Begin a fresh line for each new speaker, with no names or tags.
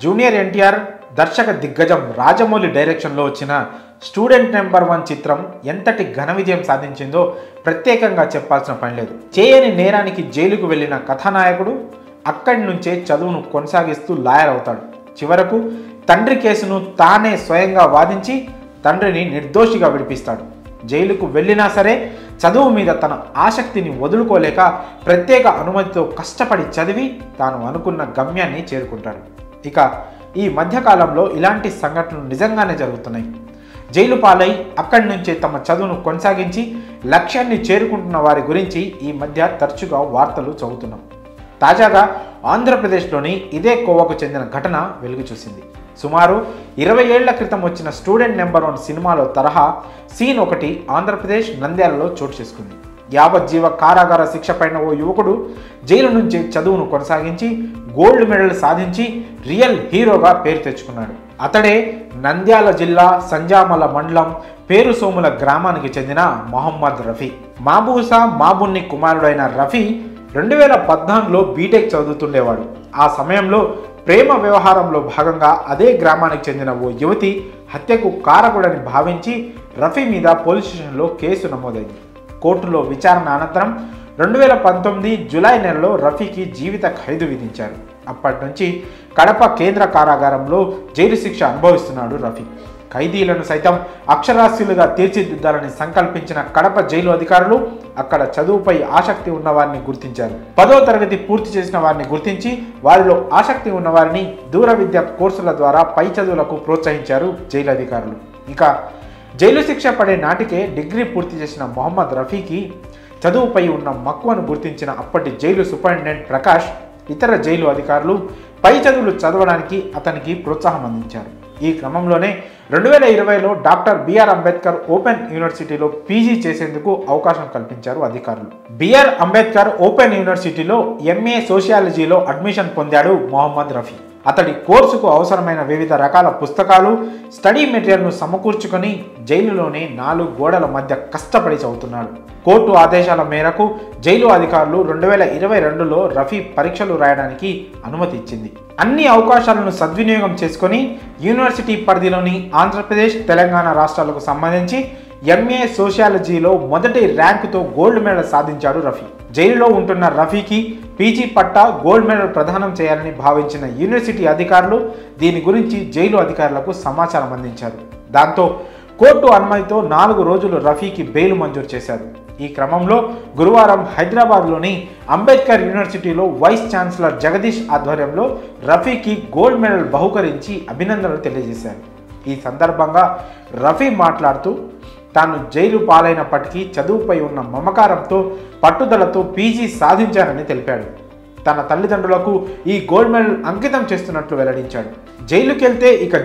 Junior NTR దర్శక దిగ్గజం రాజమౌళి డైరెక్షన్లో వచ్చిన స్టూడెంట్ నెంబర్ 1 చిత్రం ఎంతటి ఘన విజయం సాధించిందో ప్రత్యేకంగా చెప్పాల్సిన పని లేదు. చేయని నేరానికి జైలుకు వెళ్ళిన కథానాయకుడు అక్కడి నుంచే చదువును కొనసాగిస్తూ లాయర్ అవుతాడు. చివరకు తండ్రి కేసును తానే స్వయంగా వాదించి తండ్రిని నిర్దోషిగా విడిపిస్తాడు. జైలుకు వెళ్ళినా సరే చదువు మీద తన ఆసక్తిని వదులుకోలేక ప్రత్యేక అనుమతితో కష్టపడి చదివి తాను అనుకున్న గమ్యాన్ని చేరుకుంటాడు. ఇక ఈ మధ్యకాలంలో ఇలాంటి సంఘటనలు నిజంగానే జరుగుతున్నాయి. జైలు పాలై అక్కడి నుంచే తమ చదువును కొనసాగించి లక్ష్యాన్ని చేరుకుంటున్న వారి గురించి ఈ మధ్య తరచుగా వార్తలు చదువుతున్నాం. తాజాగా ఆంధ్రప్రదేశ్లోని ఇదే కోవకు చెందిన ఘటన వెలుగు చూసింది. సుమారు 20 ఏళ్ల క్రితం వచ్చిన స్టూడెంట్ నెంబర్ 1 సినిమాలో తరహా సీన్ ఒకటి ఆంధ్రప్రదేశ్ నంద్యాలలో చోటు చేసుకుంది. యావజ్జీవ కారాగార శిక్ష పైన ఓ యువకుడు జైలు నుంచి చదువును కొనసాగించి గోల్డ్ మెడల్ సాధించి రియల్ హీరోగా పేరు తెచ్చుకున్నాడు. అతడే నంద్యాల జిల్లా సంజామల మండలం పేరుసోముల గ్రామానికి చెందిన మొహమ్మద్ రఫీ. మాబూసా మాబున్ని కుమారుడైన రఫీ 2014లో బీటెక్ చదువుతుండేవాడు. ఆ సమయంలో ప్రేమ వ్యవహారంలో భాగంగా అదే గ్రామానికి చెందిన ఓ యువతి హత్యకు కారకుడని భావించి రఫీ మీద పోలీస్ స్టేషన్లో కేసు నమోదైంది. కోర్టులో విచారణ అనంతరం 2019 జూలై నెలలో రఫీకి జీవిత ఖైదు విధించారు. అప్పటి నుంచి కడప కేంద్ర కారాగారంలో జైలు శిక్ష అనుభవిస్తున్నాడు రఫీ. ఖైదీలను సైతం అక్షరాస్యులుగా తీర్చిదిద్దాలని సంకల్పించిన కడప జైలు అధికారులు అక్కడ చదువుపై ఆసక్తి ఉన్నవారిని గుర్తించారు. 10వ తరగతి పూర్తి చేసిన వారిని గుర్తించి వారిలో ఆసక్తి ఉన్నవారిని దూర విద్య కోర్సుల ద్వారా పై చదువులకు ప్రోత్సహించారు జైలు అధికారులు. ఇక జైలు శిక్ష పడే నాటికే డిగ్రీ పూర్తి చేసిన మొహమ్మద్ రఫీకి చదువుపై ఉన్న మక్కువను గుర్తించిన అప్పటి జైలు సూపరింటెండెంట్ ప్రకాష్ ఇతర జైలు అధికారులు పై చదువులు చదవడానికి అతనికి ప్రోత్సాహం అందించారు. ఈ క్రమంలోనే 2020లో డాక్టర్ బిఆర్ అంబేద్కర్ ఓపెన్ యూనివర్సిటీలో పీజీ చేసేందుకు అవకాశం కల్పించారు అధికారులు. బిఆర్ అంబేద్కర్ ఓపెన్ యూనివర్సిటీలో ఎంఏ సోషియాలజీలో అడ్మిషన్ పొందాడు మొహమ్మద్ రఫీ. అతడి కోర్సుకు అవసరమైన వివిధ రకాల పుస్తకాలు, స్టడీ మెటీరియల్ను సమకూర్చుకొని జైలులోనే 4 గోడల మధ్య కష్టపడి చదువుతున్నాడు. కోర్టు ఆదేశాల మేరకు జైలు అధికారులు 2022లో రఫీ పరీక్షలు రాయడానికి అనుమతి ఇచ్చింది. అన్ని అవకాశాలను సద్వినియోగం చేసుకొని యూనివర్సిటీ పరిధిలోని ఆంధ్రప్రదేశ్, తెలంగాణ రాష్ట్రాలకు సంబంధించి ఎంఏ సోషియాలజీలో మొదటి ర్యాంకుతో గోల్డ్ మెడల్ సాధించాడు రఫీ. జైలులో ఉంటున్న రఫీకి పీజీ పట్టా, గోల్డ్ మెడల్ ప్రదానం చేయాలని భావించిన యూనివర్సిటీ అధికారులు దీని గురించి జైలు అధికారులకు సమాచారం అందించారు. దాంతో కోర్టు అనుమతితో 4 రోజులు రఫీకి బెయిల్ మంజూరు చేశారు. ఈ క్రమంలో గురువారం హైదరాబాద్లోని అంబేద్కర్ యూనివర్సిటీలో వైస్ ఛాన్సలర్ జగదీష్ ఆధ్వర్యంలో రఫీకి గోల్డ్ మెడల్ బహుకరించి అభినందనలు తెలియజేశారు. ఈ సందర్భంగా రఫీ మాట్లాడుతూ తాను జైలు పాలైనప్పటికీ చదువుపై ఉన్న మమకారంతో పట్టుదలతో పీజీ సాధించానని తెలిపాడు. తన తల్లిదండ్రులకు ఈ గోల్డ్ మెడల్ అంకితం చేస్తున్నట్లు వెల్లడించాడు. జైలుకెళ్తే ఇక